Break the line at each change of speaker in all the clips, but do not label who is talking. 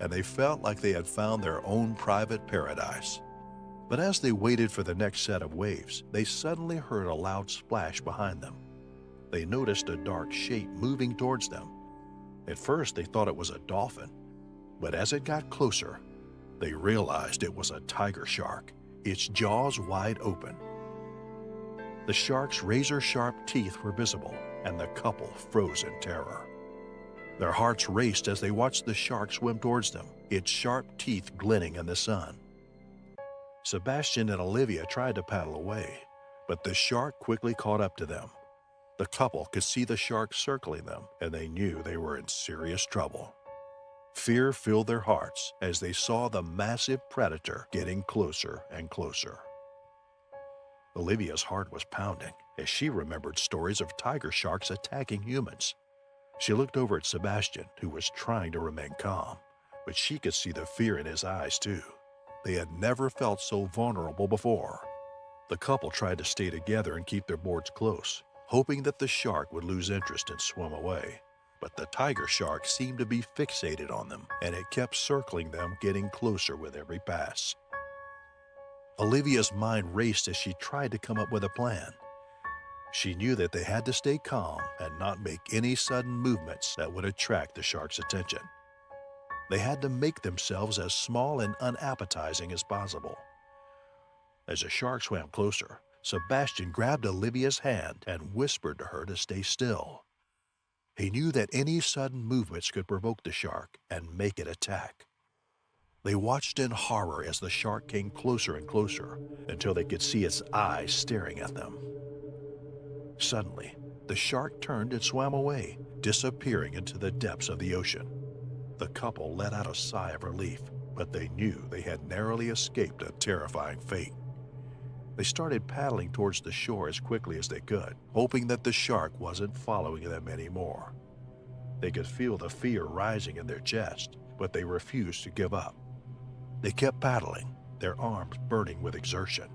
and they felt like they had found their own private paradise. But as they waited for the next set of waves, they suddenly heard a loud splash behind them. They noticed a dark shape moving towards them. At first, they thought it was a dolphin, but as it got closer, they realized it was a tiger shark, its jaws wide open. The shark's razor-sharp teeth were visible, and the couple froze in terror. Their hearts raced as they watched the shark swim towards them, its sharp teeth glinting in the sun. Sebastian and Olivia tried to paddle away, but the shark quickly caught up to them. The couple could see the shark circling them, and they knew they were in serious trouble. Fear filled their hearts as they saw the massive predator getting closer and closer. Olivia's heart was pounding as she remembered stories of tiger sharks attacking humans. She looked over at Sebastian, who was trying to remain calm, but she could see the fear in his eyes too. They had never felt so vulnerable before. The couple tried to stay together and keep their boards close, hoping that the shark would lose interest and swim away. But the tiger shark seemed to be fixated on them, and it kept circling them, getting closer with every pass. Olivia's mind raced as she tried to come up with a plan. She knew that they had to stay calm and not make any sudden movements that would attract the shark's attention. They had to make themselves as small and unappetizing as possible. As the shark swam closer, Sebastian grabbed Olivia's hand and whispered to her to stay still. He knew that any sudden movements could provoke the shark and make it attack. They watched in horror as the shark came closer and closer until they could see its eyes staring at them. Suddenly, the shark turned and swam away, disappearing into the depths of the ocean. The couple let out a sigh of relief, but they knew they had narrowly escaped a terrifying fate. They started paddling towards the shore as quickly as they could, hoping that the shark wasn't following them anymore. They could feel the fear rising in their chest, but they refused to give up. They kept paddling, their arms burning with exertion.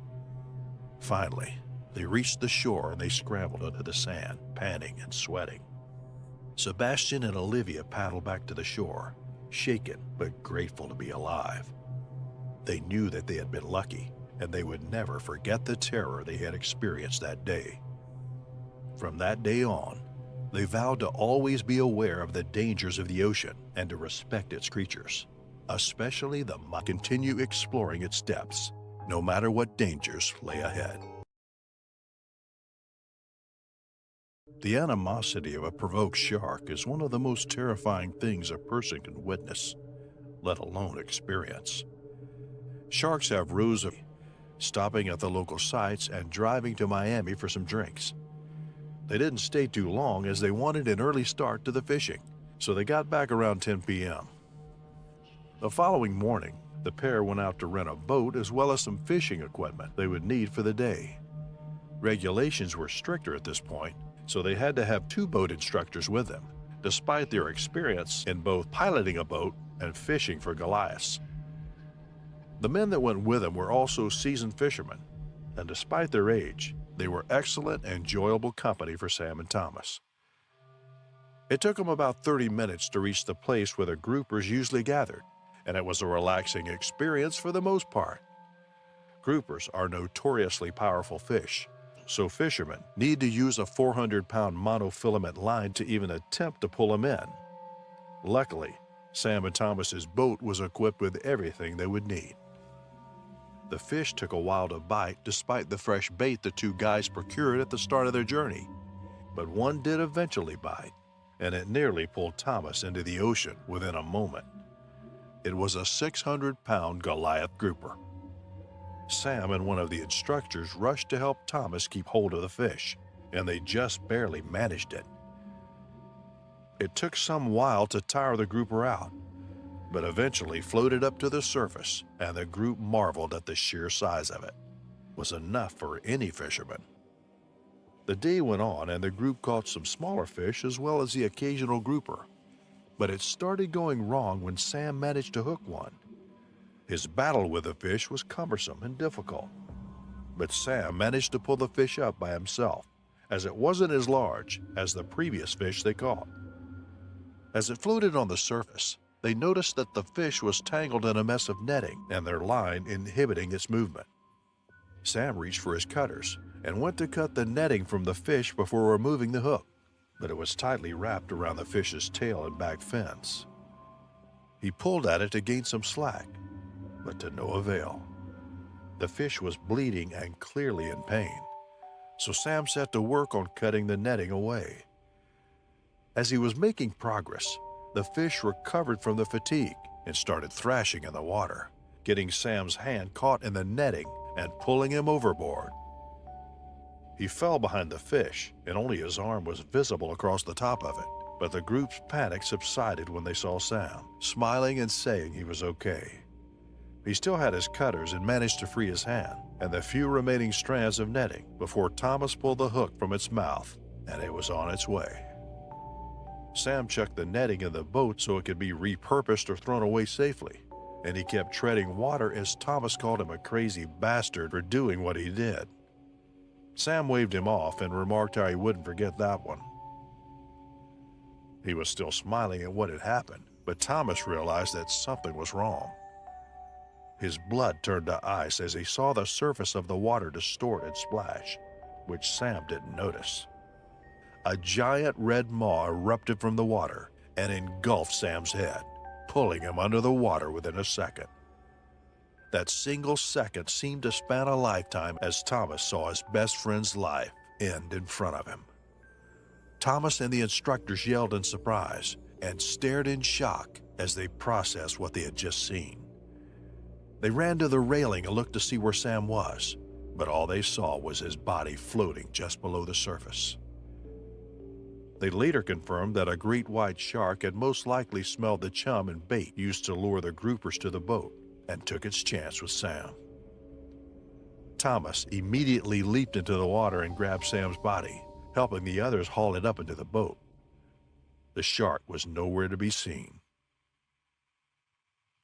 Finally, they reached the shore and they scrambled under the sand, panting and sweating. Sebastian and Olivia paddled back to the shore, shaken but grateful to be alive. They knew that they had been lucky, and they would never forget the terror they had experienced that day. From that day on, they vowed to always be aware of the dangers of the ocean and to respect its creatures, especially continue exploring its depths, no matter what dangers lay ahead. The animosity of a provoked shark is one of the most terrifying things a person can witness, let alone experience. Sharks have rules of stopping at the local sites and driving to Miami for some drinks. They didn't stay too long as they wanted an early start to the fishing, so they got back around 10 p.m. The following morning, the pair went out to rent a boat as well as some fishing equipment they would need for the day. Regulations were stricter at this point, so they had to have 2 boat instructors with them, despite their experience in both piloting a boat and fishing for Goliaths. The men that went with them were also seasoned fishermen, and despite their age, they were excellent and enjoyable company for Sam and Thomas. It took them about 30 minutes to reach the place where the groupers usually gathered, and it was a relaxing experience for the most part. Groupers are notoriously powerful fish, so fishermen need to use a 400-pound monofilament line to even attempt to pull them in. Luckily, Sam and Thomas's boat was equipped with everything they would need. The fish took a while to bite despite the fresh bait the 2 guys procured at the start of their journey, but one did eventually bite, and it nearly pulled Thomas into the ocean within a moment. It was a 600-pound Goliath grouper. Sam and one of the instructors rushed to help Thomas keep hold of the fish, and they just barely managed it. It took some while to tire the grouper out, but eventually floated up to the surface, and the group marveled at the sheer size of it. It was enough for any fisherman. The day went on, and the group caught some smaller fish as well as the occasional grouper, but it started going wrong when Sam managed to hook one. His battle with the fish was cumbersome and difficult, but Sam managed to pull the fish up by himself, as it wasn't as large as the previous fish they caught. As it floated on the surface, They noticed that the fish was tangled in a mess of netting and their line inhibiting its movement. Sam reached for his cutters and went to cut the netting from the fish before removing the hook, but it was tightly wrapped around the fish's tail and back fins. He pulled at it to gain some slack, but to no avail. The fish was bleeding and clearly in pain, so Sam set to work on cutting the netting away. As he was making progress, the fish recovered from the fatigue and started thrashing in the water, getting Sam's hand caught in the netting and pulling him overboard. He fell behind the fish, and only his arm was visible across the top of it, but the group's panic subsided when they saw Sam, smiling and saying he was okay. He still had his cutters and managed to free his hand and the few remaining strands of netting before Thomas pulled the hook from its mouth, and it was on its way. Sam chucked the netting in the boat so it could be repurposed or thrown away safely, and he kept treading water as Thomas called him a crazy bastard for doing what he did. Sam waved him off and remarked how he wouldn't forget that one. He was still smiling at what had happened, but Thomas realized that something was wrong. His blood turned to ice as he saw the surface of the water distort and splash, which Sam didn't notice. A giant red maw erupted from the water and engulfed Sam's head, pulling him under the water within a second. That single second seemed to span a lifetime as Thomas saw his best friend's life end in front of him. Thomas and the instructors yelled in surprise and stared in shock as they processed what they had just seen. They ran to the railing and looked to see where Sam was, but all they saw was his body floating just below the surface. They later confirmed that a great white shark had most likely smelled the chum and bait used to lure the groupers to the boat and took its chance with Sam. Thomas immediately leaped into the water and grabbed Sam's body, helping the others haul it up into the boat. The shark was nowhere to be seen.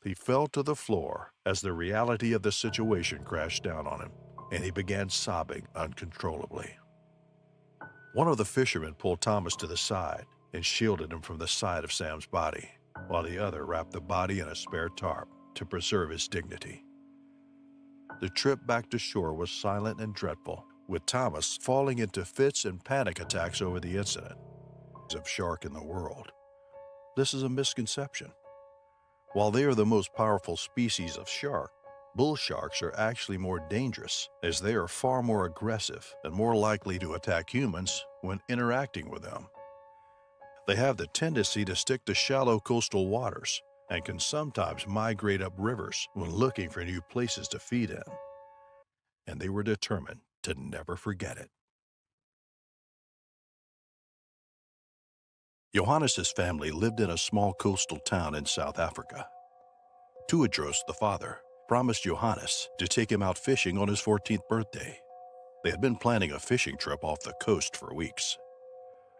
He fell to the floor as the reality of the situation crashed down on him, and he began sobbing uncontrollably. One of the fishermen pulled Thomas to the side and shielded him from the sight of Sam's body, while the other wrapped the body in a spare tarp to preserve his dignity. The trip back to shore was silent and dreadful, with Thomas falling into fits and panic attacks over the incident. Of shark in the world. This is a misconception. While they are the most powerful species of shark, bull sharks are actually more dangerous as they are far more aggressive and more likely to attack humans when interacting with them. They have the tendency to stick to shallow coastal waters and can sometimes migrate up rivers when looking for new places to feed in. And they were determined to never forget it. Johannes' family lived in a small coastal town in South Africa. Tuadros, the father, promised Johannes to take him out fishing on his 14th birthday. They had been planning a fishing trip off the coast for weeks.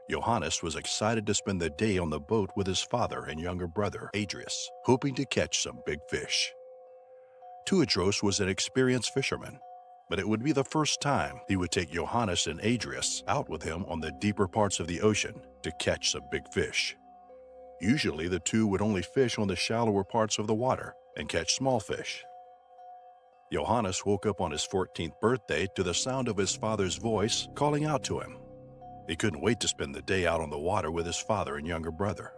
Johannes was excited to spend the day on the boat with his father and younger brother, Adrius, hoping to catch some big fish. Tuadros was an experienced fisherman, but it would be the first time he would take Johannes and Adrius out with him on the deeper parts of the ocean to catch some big fish. Usually the two would only fish on the shallower parts of the water and catch small fish. Johannes woke up on his 14th birthday to the sound of his father's voice calling out to him. He couldn't wait to spend the day out on the water with his father and younger brother.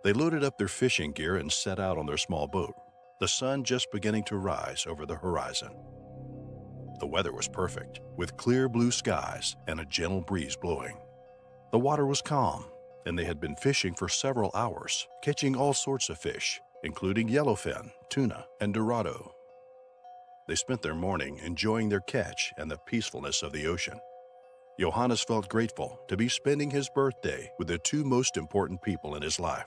They loaded up their fishing gear and set out on their small boat, the sun just beginning to rise over the horizon. The weather was perfect, with clear blue skies and a gentle breeze blowing. The water was calm, and they had been fishing for several hours, catching all sorts of fish, including yellowfin, tuna, and dorado. They spent their morning enjoying their catch and the peacefulness of the ocean. Johannes felt grateful to be spending his birthday with the two most important people in his life.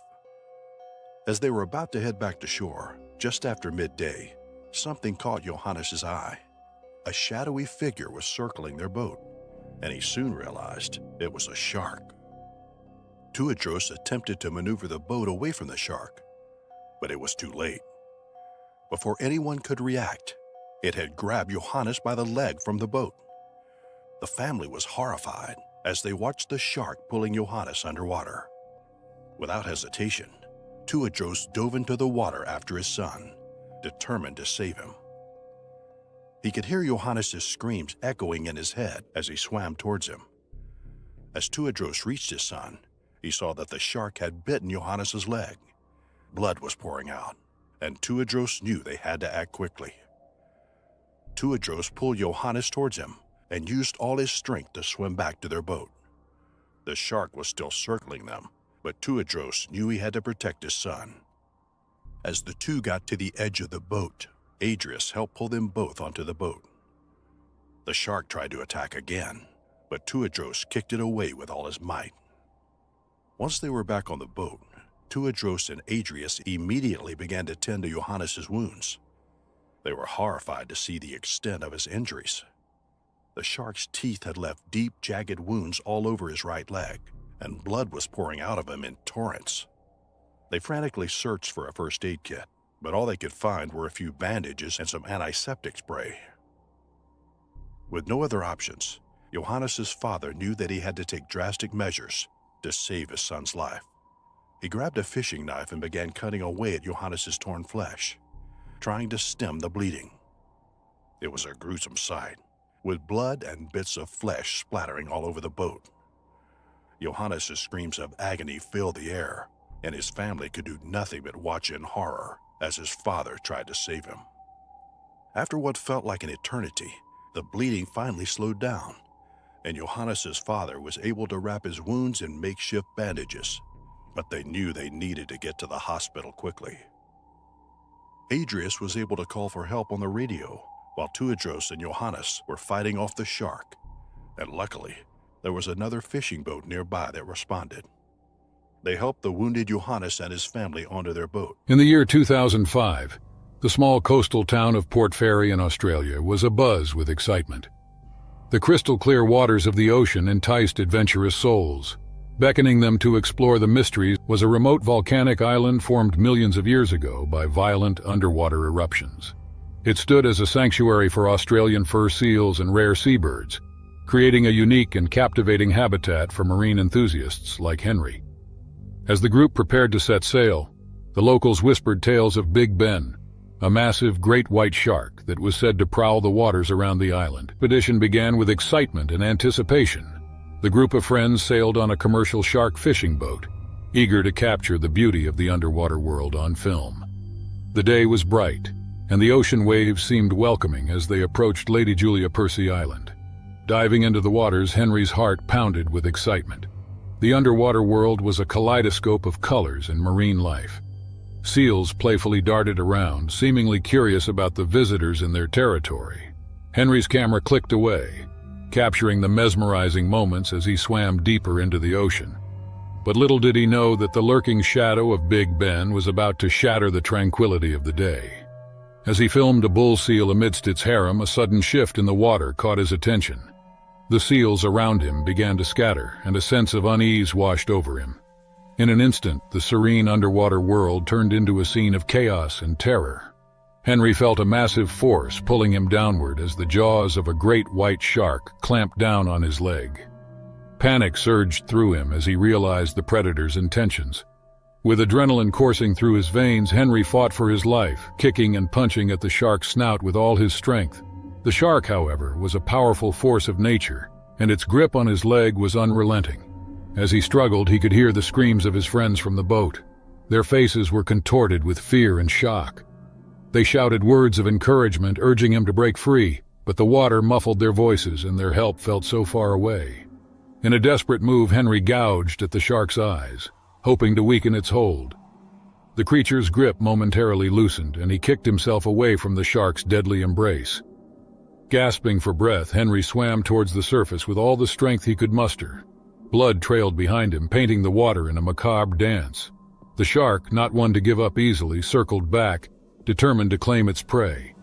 As they were about to head back to shore, just after midday, something caught Johannes' eye. A shadowy figure was circling their boat, and he soon realized it was a shark. Tuadros attempted to maneuver the boat away from the shark, but it was too late. Before anyone could react, it had grabbed Johannes by the leg from the boat. The family was horrified as they watched the shark pulling Johannes underwater. Without hesitation, Tuadros dove into the water after his son, determined to save him. He could hear Johannes' screams echoing in his head as he swam towards him. As Tuadros reached his son, he saw that the shark had bitten Johannes' leg. Blood was pouring out, and Tuadros knew they had to act quickly. Tuadros pulled Johannes towards him and used all his strength to swim back to their boat. The shark was still circling them, but Tuadros knew he had to protect his son. As the two got to the edge of the boat, Adrius helped pull them both onto the boat. The shark tried to attack again, but Tuadros kicked it away with all his might. Once they were back on the boat, Tuadros and Adrius immediately began to tend to Johannes' wounds. They were horrified to see the extent of his injuries. The shark's teeth had left deep, jagged wounds all over his right leg, and blood was pouring out of him in torrents. They frantically searched for a first aid kit, but all they could find were a few bandages and some antiseptic spray. With no other options, Johannes' father knew that he had to take drastic measures to save his son's life. He grabbed a fishing knife and began cutting away at Johannes' torn flesh, trying to stem the bleeding. It was a gruesome sight, with blood and bits of flesh splattering all over the boat. Johannes' screams of agony filled the air, and his family could do nothing but watch in horror as his father tried to save him. After what felt like an eternity, the bleeding finally slowed down, and Johannes' father was able to wrap his wounds in makeshift bandages, but they knew they needed to get to the hospital quickly. Adrius was able to call for help on the radio, while Tuadros and Johannes were fighting off the shark, and luckily, there was another fishing boat nearby that responded. They helped the wounded Johannes and his family onto their boat.
In the year 2005, the small coastal town of Port Fairy in Australia was abuzz with excitement. The crystal-clear waters of the ocean enticed adventurous souls. Beckoning them to explore the mysteries was a remote volcanic island formed millions of years ago by violent underwater eruptions. It stood as a sanctuary for Australian fur seals and rare seabirds, creating a unique and captivating habitat for marine enthusiasts like Henry. As the group prepared to set sail, the locals whispered tales of Big Ben, a massive great white shark that was said to prowl the waters around the island. The expedition began with excitement and anticipation. The group of friends sailed on a commercial shark fishing boat, eager to capture the beauty of the underwater world on film. The day was bright, and the ocean waves seemed welcoming as they approached Lady Julia Percy Island. Diving into the waters, Henry's heart pounded with excitement. The underwater world was a kaleidoscope of colors and marine life. Seals playfully darted around, seemingly curious about the visitors in their territory. Henry's camera clicked away, capturing the mesmerizing moments as he swam deeper into the ocean. But little did he know that the lurking shadow of Big Ben was about to shatter the tranquility of the day. As he filmed a bull seal amidst its harem, a sudden shift in the water caught his attention. The seals around him began to scatter, and a sense of unease washed over him. In an instant, the serene underwater world turned into a scene of chaos and terror. Henry felt a massive force pulling him downward as the jaws of a great white shark clamped down on his leg. Panic surged through him as he realized the predator's intentions. With adrenaline coursing through his veins, Henry fought for his life, kicking and punching at the shark's snout with all his strength. The shark, however, was a powerful force of nature, and its grip on his leg was unrelenting. As he struggled, he could hear the screams of his friends from the boat. Their faces were contorted with fear and shock. They shouted words of encouragement, urging him to break free, but the water muffled their voices and their help felt so far away. In a desperate move, Henry gouged at the shark's eyes, hoping to weaken its hold. The creature's grip momentarily loosened, and he kicked himself away from the shark's deadly embrace. Gasping for breath, Henry swam towards the surface with all the strength he could muster. Blood trailed behind him, painting the water in a macabre dance. The shark, not one to give up easily, circled back, determined to claim its prey.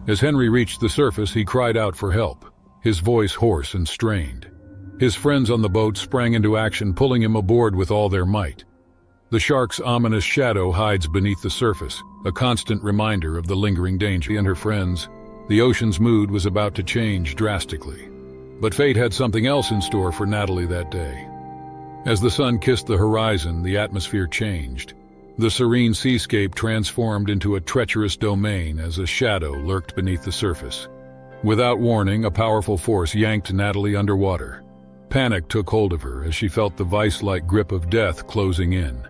As Henry reached the surface, he cried out for help, his voice hoarse and strained. His friends on the boat sprang into action, pulling him aboard with all their might. The shark's ominous shadow hides beneath the surface, a constant reminder of the lingering danger. And her friends, the ocean's mood was about to change drastically. But fate had something else in store for Natalie that day. As the sun kissed the horizon, the atmosphere changed. The serene seascape transformed into a treacherous domain as a shadow lurked beneath the surface. Without warning, a powerful force yanked Natalie underwater. Panic took hold of her as she felt the vice-like grip of death closing in.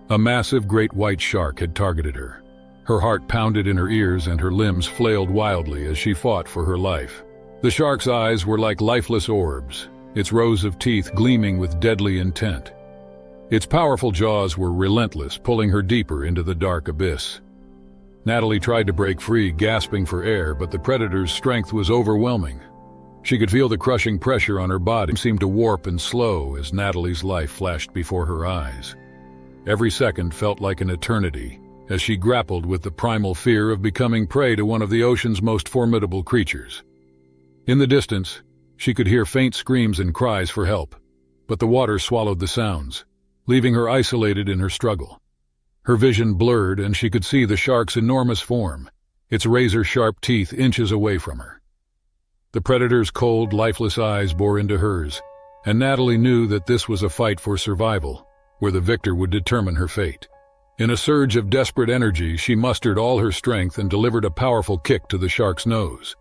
A massive great white shark had targeted her. Her heart pounded in her ears and her limbs flailed wildly as she fought for her life. The shark's eyes were like lifeless orbs, its rows of teeth gleaming with deadly intent. Its powerful jaws were relentless, pulling her deeper into the dark abyss. Natalie tried to break free, gasping for air, but the predator's strength was overwhelming. She could feel the crushing pressure on her body seem to warp and slow as Natalie's life flashed before her eyes. Every second felt like an eternity as she grappled with the primal fear of becoming prey to one of the ocean's most formidable creatures. In the distance, she could hear faint screams and cries for help, but the water swallowed the sounds, leaving her isolated in her struggle. Her vision blurred and she could see the shark's enormous form, its razor-sharp teeth inches away from her. The predator's cold, lifeless eyes bore into hers, and Natalie knew that this was a fight for survival, where the victor would determine her fate. In a surge of desperate energy, she mustered all her strength and delivered a powerful kick to the shark's nose.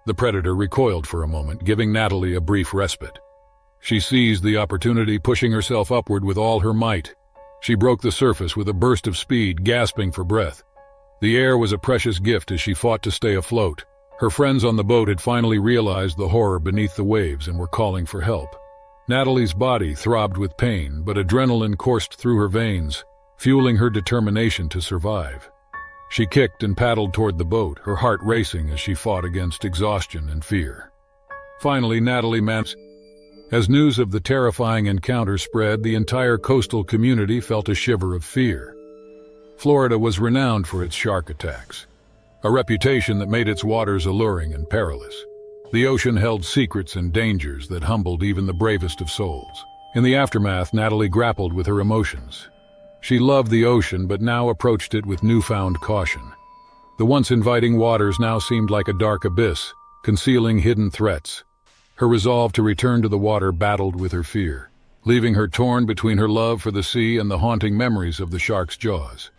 The predator recoiled for a moment, giving Natalie a brief respite. She seized the opportunity, pushing herself upward with all her might. She broke the surface with a burst of speed, gasping for breath. The air was a precious gift as she fought to stay afloat. Her friends on the boat had finally realized the horror beneath the waves and were calling for help. Natalie's body throbbed with pain, but adrenaline coursed through her veins, fueling her determination to survive. She kicked and paddled toward the boat, her heart racing as she fought against exhaustion and fear. Finally, Natalie managed. As news of the terrifying encounter spread, the entire coastal community felt a shiver of fear. Florida was renowned for its shark attacks, a reputation that made its waters alluring and perilous. The ocean held secrets and dangers that humbled even the bravest of souls. In the aftermath, Natalie grappled with her emotions. She loved the ocean, but now approached it with newfound caution. The once inviting waters now seemed like a dark abyss, concealing hidden threats. Her resolve to return to the water battled with her fear, leaving her torn between her love for the sea and the haunting memories of the shark's jaws.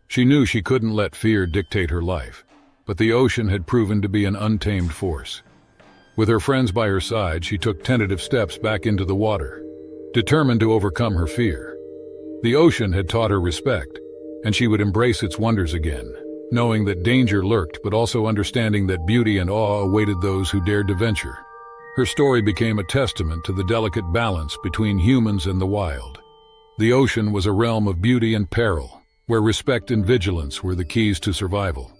She knew she couldn't let fear dictate her life, but the ocean had proven to be an untamed force. With her friends by her side, she took tentative steps back into the water, determined to overcome her fear. The ocean had taught her respect, and she would embrace its wonders again, knowing that danger lurked but also understanding that beauty and awe awaited those who dared to venture. Her story became a testament to the delicate balance between humans and the wild. The ocean was a realm of beauty and peril, where respect and vigilance were the keys to survival.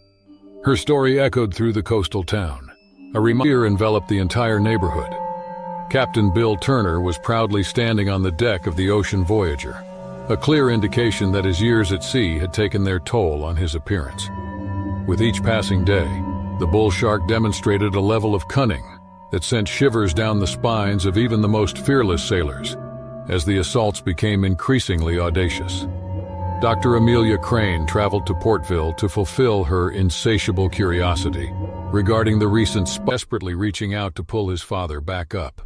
Her story echoed through the coastal town. A reminder enveloped the entire neighborhood. Captain Bill Turner was proudly standing on the deck of the Ocean Voyager, a clear indication that his years at sea had taken their toll on his appearance. With each passing day, the bull shark demonstrated a level of cunning that sent shivers down the spines of even the most fearless sailors, as the assaults became increasingly audacious. Dr. Amelia Crane traveled to Portville to fulfill her insatiable curiosity regarding the recent desperately reaching out to pull his father back up.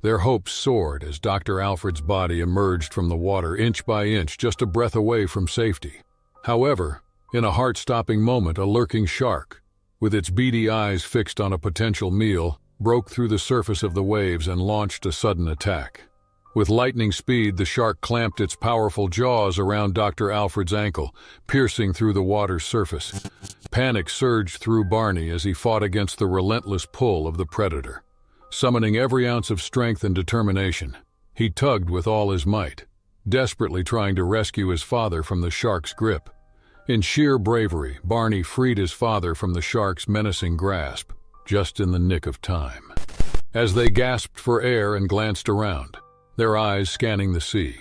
Their hopes soared as Dr. Alfred's body emerged from the water inch by inch, just a breath away from safety. However, in a heart-stopping moment, a lurking shark, with its beady eyes fixed on a potential meal, broke through the surface of the waves and launched a sudden attack. With lightning speed, the shark clamped its powerful jaws around Dr. Alfred's ankle, piercing through the water's surface. Panic surged through Barney as he fought against the relentless pull of the predator. Summoning every ounce of strength and determination, he tugged with all his might, desperately trying to rescue his father from the shark's grip. In sheer bravery, Barney freed his father from the shark's menacing grasp, just in the nick of time. As they gasped for air and glanced around, their eyes scanning the sea,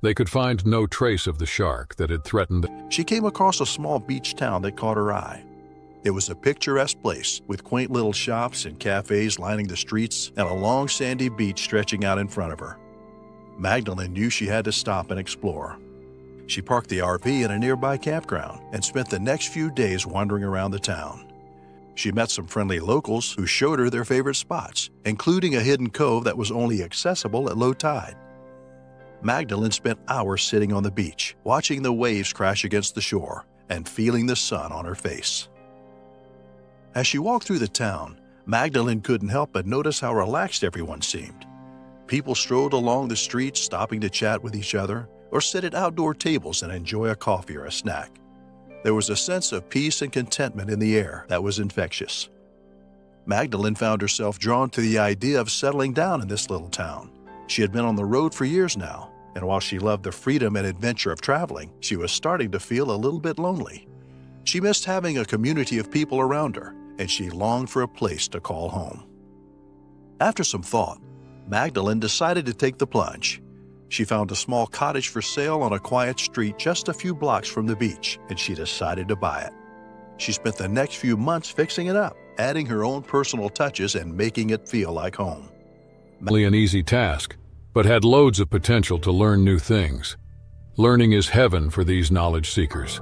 they could find no trace of the shark that had threatened them.
She came across a small beach town that caught her eye. It was a picturesque place with quaint little shops and cafes lining the streets and a long sandy beach stretching out in front of her. Magdalene knew she had to stop and explore. She parked the RV in a nearby campground and spent the next few days wandering around the town. She met some friendly locals who showed her their favorite spots, including a hidden cove that was only accessible at low tide. Magdalene spent hours sitting on the beach, watching the waves crash against the shore and feeling the sun on her face. As she walked through the town, Magdalene couldn't help but notice how relaxed everyone seemed. People strolled along the streets, stopping to chat with each other or sit at outdoor tables and enjoy a coffee or a snack. There was a sense of peace and contentment in the air that was infectious. Magdalene found herself drawn to the idea of settling down in this little town. She had been on the road for years now, and while she loved the freedom and adventure of traveling, she was starting to feel a little bit lonely. She missed having a community of people around her, and she longed for a place to call home. After some thought, Magdalene decided to take the plunge. She found a small cottage for sale on a quiet street just a few blocks from the beach, and she decided to buy it. She spent the next few months fixing it up, adding her own personal touches and making it feel like home.
Only an easy task, but had loads of potential to learn new things. Learning is heaven for these knowledge seekers.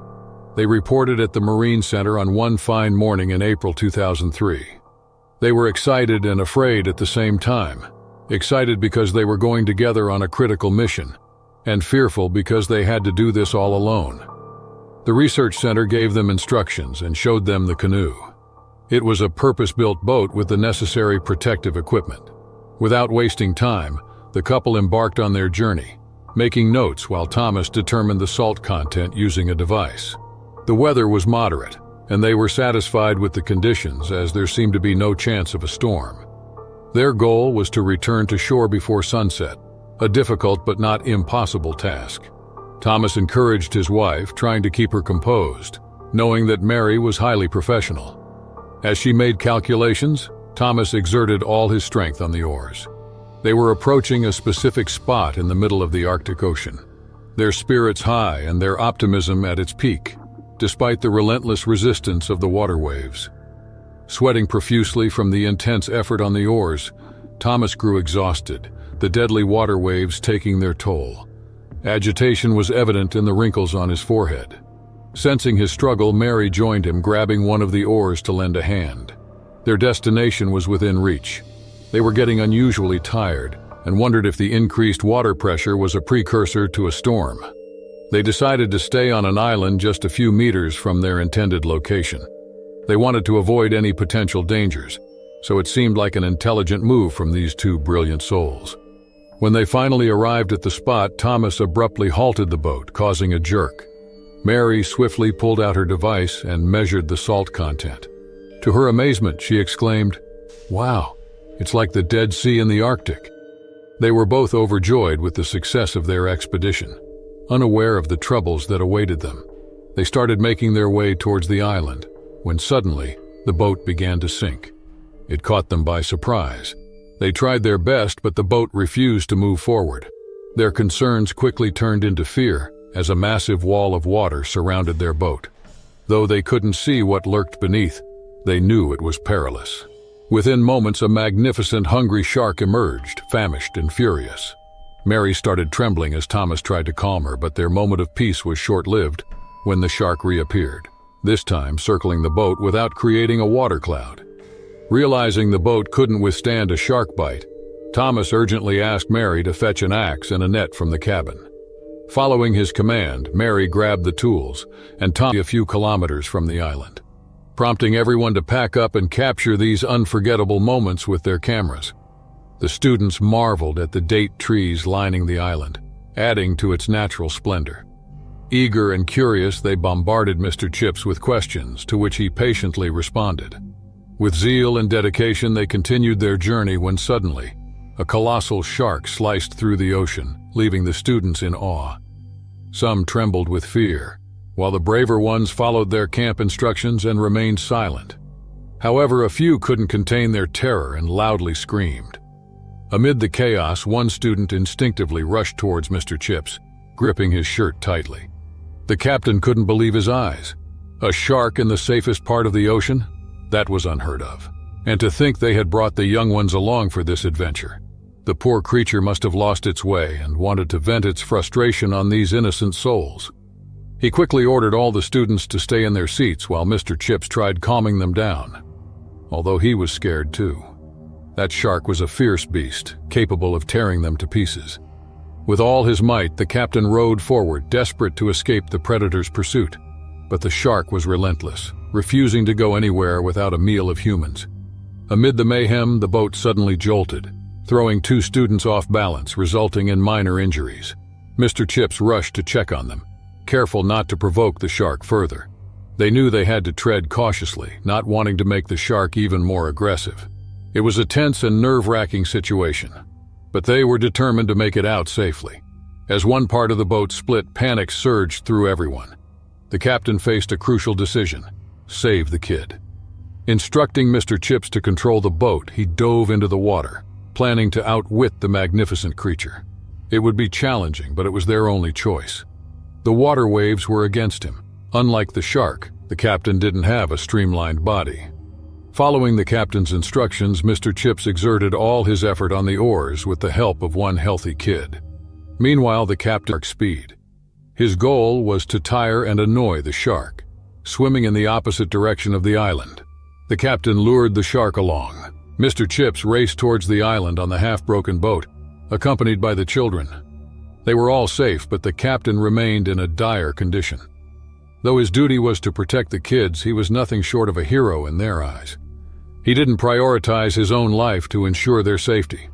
They reported at the Marine Center on one fine morning in April 2003. They were excited and afraid at the same time. Excited because they were going together on a critical mission, and fearful because they had to do this all alone. The research center gave them instructions and showed them the canoe. It was a purpose-built boat with the necessary protective equipment. Without wasting time, the couple embarked on their journey, making notes while Thomas determined the salt content using a device. The weather was moderate, and they were satisfied with the conditions as there seemed to be no chance of a storm. Their goal was to return to shore before sunset, a difficult but not impossible task. Thomas encouraged his wife, trying to keep her composed, knowing that Mary was highly professional. As she made calculations, Thomas exerted all his strength on the oars. They were approaching a specific spot in the middle of the Arctic Ocean, their spirits high and their optimism at its peak, despite the relentless resistance of the water waves. Sweating profusely from the intense effort on the oars, Thomas grew exhausted, the deadly water waves taking their toll. Agitation was evident in the wrinkles on his forehead. Sensing his struggle, Mary joined him, grabbing one of the oars to lend a hand. Their destination was within reach. They were getting unusually tired and wondered if the increased water pressure was a precursor to a storm. They decided to stay on an island just a few meters from their intended location. They wanted to avoid any potential dangers, so it seemed like an intelligent move from these two brilliant souls. When they finally arrived at the spot, Thomas abruptly halted the boat, causing a jerk. Mary swiftly pulled out her device and measured the salt content. To her amazement, she exclaimed, "Wow, it's like the Dead Sea in the Arctic." They were both overjoyed with the success of their expedition, unaware of the troubles that awaited them. They started making their way towards the island, when suddenly, the boat began to sink. It caught them by surprise. They tried their best, but the boat refused to move forward. Their concerns quickly turned into fear as a massive wall of water surrounded their boat. Though they couldn't see what lurked beneath, they knew it was perilous. Within moments, a magnificent hungry shark emerged, famished and furious. Mary started trembling as Thomas tried to calm her, but their moment of peace was short-lived when the shark reappeared, this time circling the boat without creating a water cloud. Realizing the boat couldn't withstand a shark bite, Thomas urgently asked Mary to fetch an axe and a net from the cabin. Following his command, Mary grabbed the tools and Thomas a few kilometers from the island, prompting everyone to pack up and capture these unforgettable moments with their cameras. The students marveled at the date trees lining the island, adding to its natural splendor. Eager and curious, they bombarded Mr. Chips with questions, to which he patiently responded. With zeal and dedication, they continued their journey when suddenly, a colossal shark sliced through the ocean, leaving the students in awe. Some trembled with fear, while the braver ones followed their camp instructions and remained silent. However, a few couldn't contain their terror and loudly screamed. Amid the chaos, one student instinctively rushed towards Mr. Chips, gripping his shirt tightly. The captain couldn't believe his eyes. A shark in the safest part of the ocean? That was unheard of. And to think they had brought the young ones along for this adventure. The poor creature must have lost its way and wanted to vent its frustration on these innocent souls. He quickly ordered all the students to stay in their seats while Mr. Chips tried calming them down, although he was scared too. That shark was a fierce beast, capable of tearing them to pieces. With all his might, the captain rowed forward, desperate to escape the predator's pursuit. But the shark was relentless, refusing to go anywhere without a meal of humans. Amid the mayhem, the boat suddenly jolted, throwing 2 students off balance, resulting in minor injuries. Mr. Chips rushed to check on them, careful not to provoke the shark further. They knew they had to tread cautiously, not wanting to make the shark even more aggressive. It was a tense and nerve-wracking situation, but they were determined to make it out safely. As one part of the boat split, panic surged through everyone. The captain faced a crucial decision: save the kid. Instructing Mr. Chips to control the boat, he dove into the water, planning to outwit the magnificent creature. It would be challenging, but it was their only choice. The water waves were against him. Unlike the shark, the captain didn't have a streamlined body. Following the captain's instructions, Mr. Chips exerted all his effort on the oars with the help of one healthy kid. Meanwhile, the captain's speed. His goal was to tire and annoy the shark, swimming in the opposite direction of the island. The captain lured the shark along. Mr. Chips raced towards the island on the half-broken boat, accompanied by the children. They were all safe, but the captain remained in a dire condition. Though his duty was to protect the kids, he was nothing short of a hero in their eyes. He didn't prioritize his own life to ensure their safety.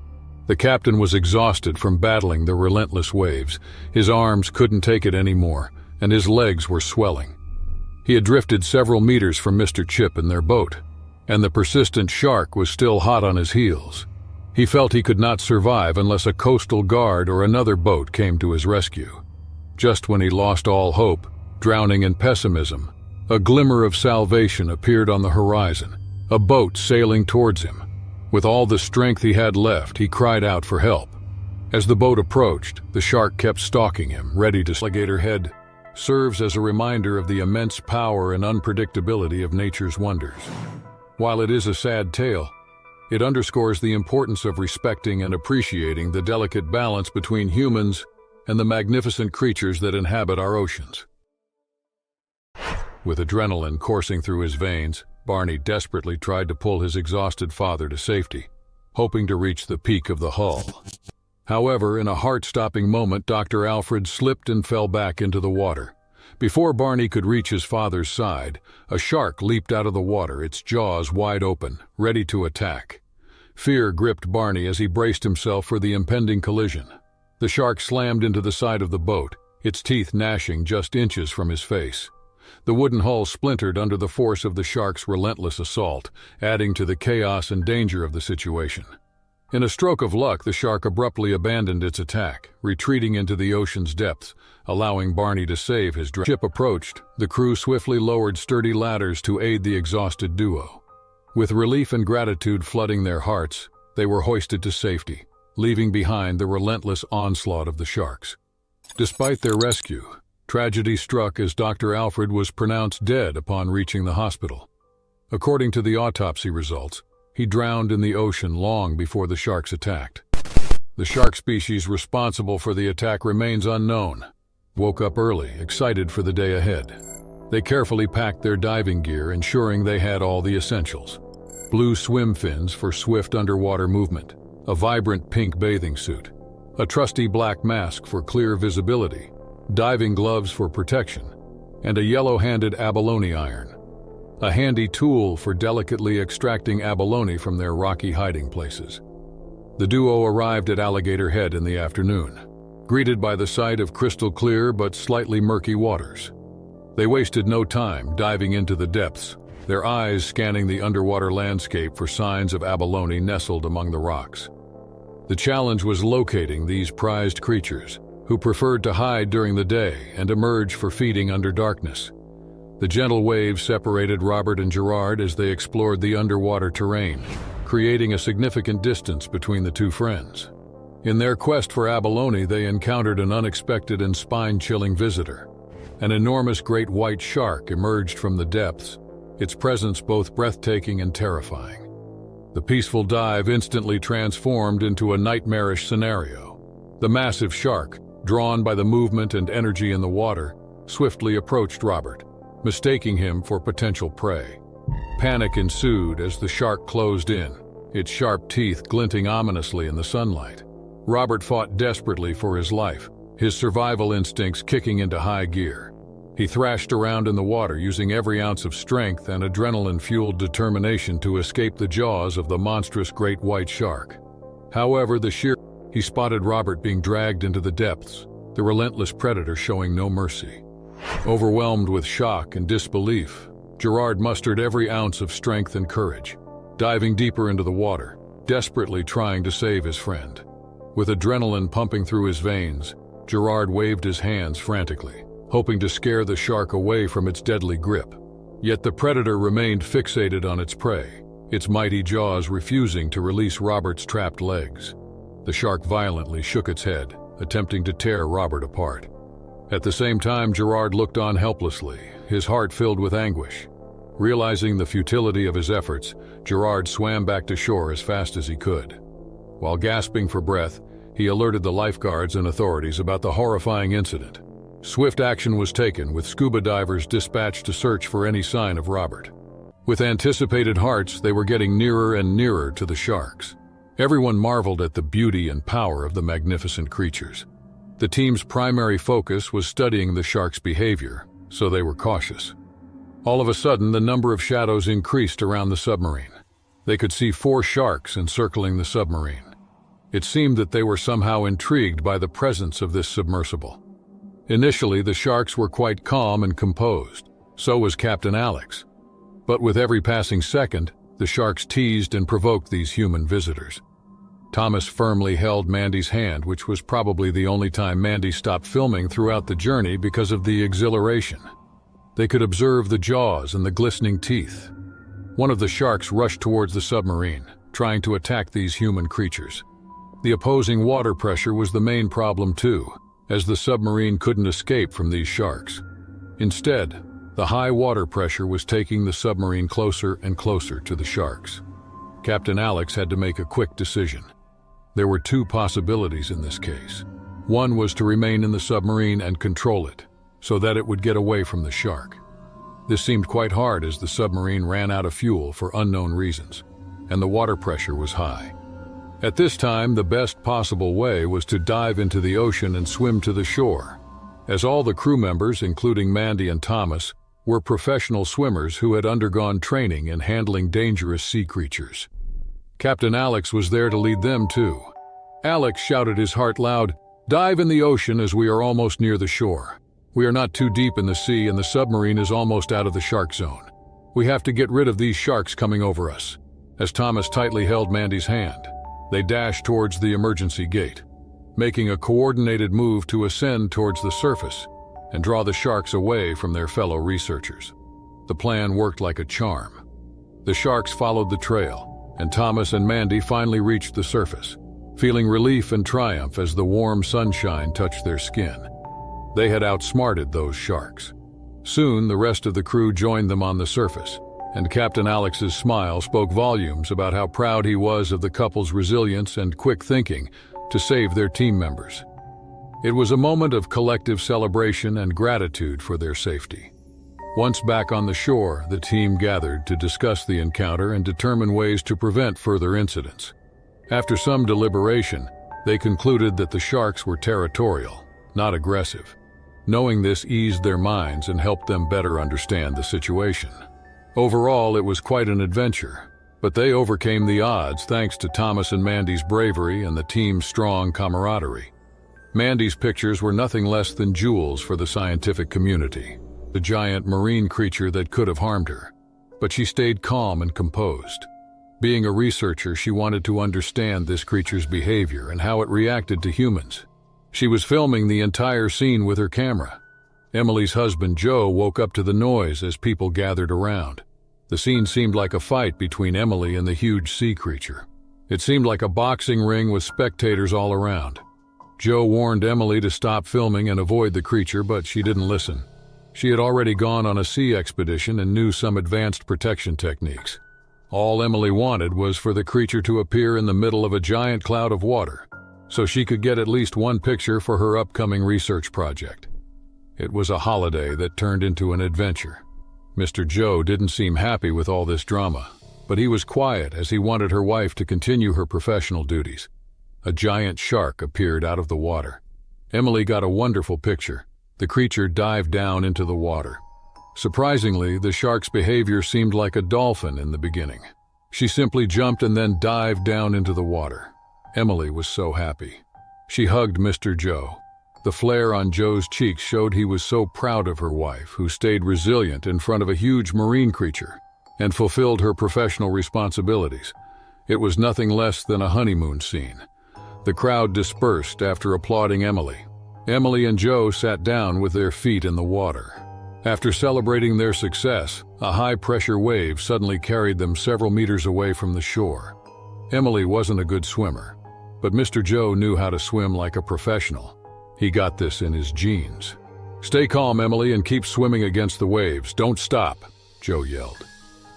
The captain was exhausted from battling the relentless waves. His arms couldn't take it anymore, and his legs were swelling. He had drifted several meters from Mr. Chip and their boat, and the persistent shark was still hot on his heels. He felt he could not survive unless a coastal guard or another boat came to his rescue. Just when he lost all hope, drowning in pessimism, a glimmer of salvation appeared on the horizon, a boat sailing towards him. With all the strength he had left, he cried out for help. As the boat approached, the shark kept stalking him, ready to alligator head serves as a reminder of the immense power and unpredictability of nature's wonders. While it is a sad tale, it underscores the importance of respecting and appreciating the delicate balance between humans and the magnificent creatures that inhabit our oceans. With adrenaline coursing through his veins, Barney desperately tried to pull his exhausted father to safety, hoping to reach the peak of the hull. However, in a heart-stopping moment, Dr. Alfred slipped and fell back into the water. Before Barney could reach his father's side, a shark leaped out of the water, its jaws wide open, ready to attack. Fear gripped Barney as he braced himself for the impending collision. The shark slammed into the side of the boat, its teeth gnashing just inches from his face. The wooden hull splintered under the force of the shark's relentless assault, adding to the chaos and danger of the situation. In a stroke of luck, the shark abruptly abandoned its attack, retreating into the ocean's depths, allowing Barney to save his ship approached. The crew swiftly lowered sturdy ladders to aid the exhausted duo. With relief and gratitude flooding their hearts, they were hoisted to safety, leaving behind the relentless onslaught of the sharks. Despite their rescue, tragedy struck as Dr. Alfred was pronounced dead upon reaching the hospital. According to the autopsy results, he drowned in the ocean long before the sharks attacked. The shark species responsible for the attack remains unknown. Woke up early, excited for the day ahead. They carefully packed their diving gear, ensuring they had all the essentials. Blue swim fins for swift underwater movement, a vibrant pink bathing suit, a trusty black mask for clear visibility, diving gloves for protection, and a yellow-handed abalone iron, a handy tool for delicately extracting abalone from their rocky hiding places. The duo arrived at Alligator Head in the afternoon, greeted by the sight of crystal clear but slightly murky waters. They wasted no time diving into the depths, their eyes scanning the underwater landscape for signs of abalone nestled among the rocks. The challenge was locating these prized creatures, who preferred to hide during the day and emerge for feeding under darkness. The gentle waves separated Robert and Gerard as they explored the underwater terrain, creating a significant distance between the two friends. In their quest for abalone, they encountered an unexpected and spine-chilling visitor. An enormous great white shark emerged from the depths, its presence both breathtaking and terrifying. The peaceful dive instantly transformed into a nightmarish scenario. The massive shark, drawn by the movement and energy in the water, swiftly approached Robert, mistaking him for potential prey. Panic ensued as the shark closed in, its sharp teeth glinting ominously in the sunlight. Robert fought desperately for his life, his survival instincts kicking into high gear. He thrashed around in the water using every ounce of strength and adrenaline-fueled determination to escape the jaws of the monstrous great white shark. However, he spotted Robert being dragged into the depths, the relentless predator showing no mercy. Overwhelmed with shock and disbelief, Gerard mustered every ounce of strength and courage, diving deeper into the water, desperately trying to save his friend. With adrenaline pumping through his veins, Gerard waved his hands frantically, hoping to scare the shark away from its deadly grip. Yet the predator remained fixated on its prey, its mighty jaws refusing to release Robert's trapped legs. The shark violently shook its head, attempting to tear Robert apart. At the same time, Gerard looked on helplessly, his heart filled with anguish. Realizing the futility of his efforts, Gerard swam back to shore as fast as he could. While gasping for breath, he alerted the lifeguards and authorities about the horrifying incident. Swift action was taken, with scuba divers dispatched to search for any sign of Robert. With anticipated hearts, they were getting nearer and nearer to the sharks. Everyone marveled at the beauty and power of the magnificent creatures. The team's primary focus was studying the shark's behavior, so they were cautious. All of a sudden, the number of shadows increased around the submarine. They could see 4 sharks encircling the submarine. It seemed that they were somehow intrigued by the presence of this submersible. Initially, the sharks were quite calm and composed. So was Captain Alex. But with every passing second, the sharks teased and provoked these human visitors. Thomas firmly held Mandy's hand, which was probably the only time Mandy stopped filming throughout the journey because of the exhilaration. They could observe the jaws and the glistening teeth. One of the sharks rushed towards the submarine, trying to attack these human creatures. The opposing water pressure was the main problem too, as the submarine couldn't escape from these sharks. Instead, the high water pressure was taking the submarine closer and closer to the sharks. Captain Alex had to make a quick decision. There were 2 possibilities in this case. One was to remain in the submarine and control it, so that it would get away from the shark. This seemed quite hard as the submarine ran out of fuel for unknown reasons, and the water pressure was high. At this time, the best possible way was to dive into the ocean and swim to the shore, as all the crew members, including Mandy and Thomas, were professional swimmers who had undergone training in handling dangerous sea creatures. Captain Alex was there to lead them too. Alex shouted his heart loud, "Dive in the ocean as we are almost near the shore. We are not too deep in the sea and the submarine is almost out of the shark zone. We have to get rid of these sharks coming over us." As Thomas tightly held Mandy's hand, they dashed towards the emergency gate, making a coordinated move to ascend towards the surface and draw the sharks away from their fellow researchers. The plan worked like a charm. The sharks followed the trail, and Thomas and Mandy finally reached the surface, feeling relief and triumph as the warm sunshine touched their skin. They had outsmarted those sharks. Soon, the rest of the crew joined them on the surface, and Captain Alex's smile spoke volumes about how proud he was of the couple's resilience and quick thinking to save their team members. It was a moment of collective celebration and gratitude for their safety. Once back on the shore, the team gathered to discuss the encounter and determine ways to prevent further incidents. After some deliberation, they concluded that the sharks were territorial, not aggressive. Knowing this eased their minds and helped them better understand the situation. Overall, it was quite an adventure, but they overcame the odds thanks to Thomas and Mandy's bravery and the team's strong camaraderie. Mandy's pictures were nothing less than jewels for the scientific community, the giant marine creature that could have harmed her. But she stayed calm and composed. Being a researcher, she wanted to understand this creature's behavior and how it reacted to humans. She was filming the entire scene with her camera. Emily's husband, Joe, woke up to the noise as people gathered around. The scene seemed like a fight between Emily and the huge sea creature. It seemed like a boxing ring with spectators all around. Joe warned Emily to stop filming and avoid the creature, but she didn't listen. She had already gone on a sea expedition and knew some advanced protection techniques. All Emily wanted was for the creature to appear in the middle of a giant cloud of water, so she could get at least one picture for her upcoming research project. It was a holiday that turned into an adventure. Mr. Joe didn't seem happy with all this drama, but he was quiet as he wanted her wife to continue her professional duties. A giant shark appeared out of the water. Emily got a wonderful picture. The creature dived down into the water. Surprisingly, the shark's behavior seemed like a dolphin in the beginning. She simply jumped and then dived down into the water. Emily was so happy. She hugged Mr. Joe. The flare on Joe's cheeks showed he was so proud of her wife, who stayed resilient in front of a huge marine creature and fulfilled her professional responsibilities. It was nothing less than a honeymoon scene. The crowd dispersed after applauding Emily. Emily and Joe sat down with their feet in the water. After celebrating their success, a high-pressure wave suddenly carried them several meters away from the shore. Emily wasn't a good swimmer, but Mr. Joe knew how to swim like a professional. He got this in his genes. "Stay calm, Emily, and keep swimming against the waves. Don't stop," Joe yelled.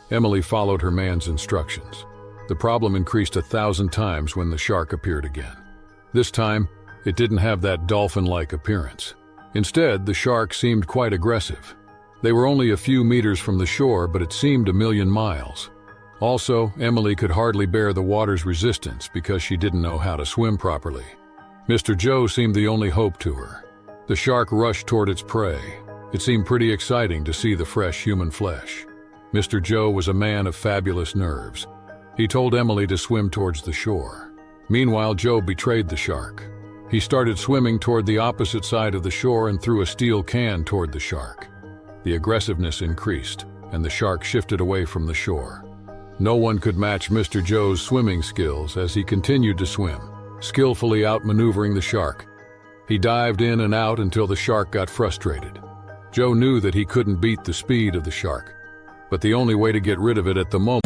Emily followed her man's instructions. The problem increased 1,000 times when the shark appeared again. This time, it didn't have that dolphin-like appearance. Instead, the shark seemed quite aggressive. They were only a few meters from the shore, but it seemed 1,000,000 miles. Also, Emily could hardly bear the water's resistance because she didn't know how to swim properly. Mr. Joe seemed the only hope to her. The shark rushed toward its prey. It seemed pretty exciting to see the fresh human flesh. Mr. Joe was a man of fabulous nerves. He told Emily to swim towards the shore. Meanwhile, Joe betrayed the shark. He started swimming toward the opposite side of the shore and threw a steel can toward the shark. The aggressiveness increased, and the shark shifted away from the shore. No one could match Mr. Joe's swimming skills as he continued to swim, skillfully outmaneuvering the shark. He dived in and out until the shark got frustrated. Joe knew that he couldn't beat the speed of the shark, but the only way to get rid of it at the moment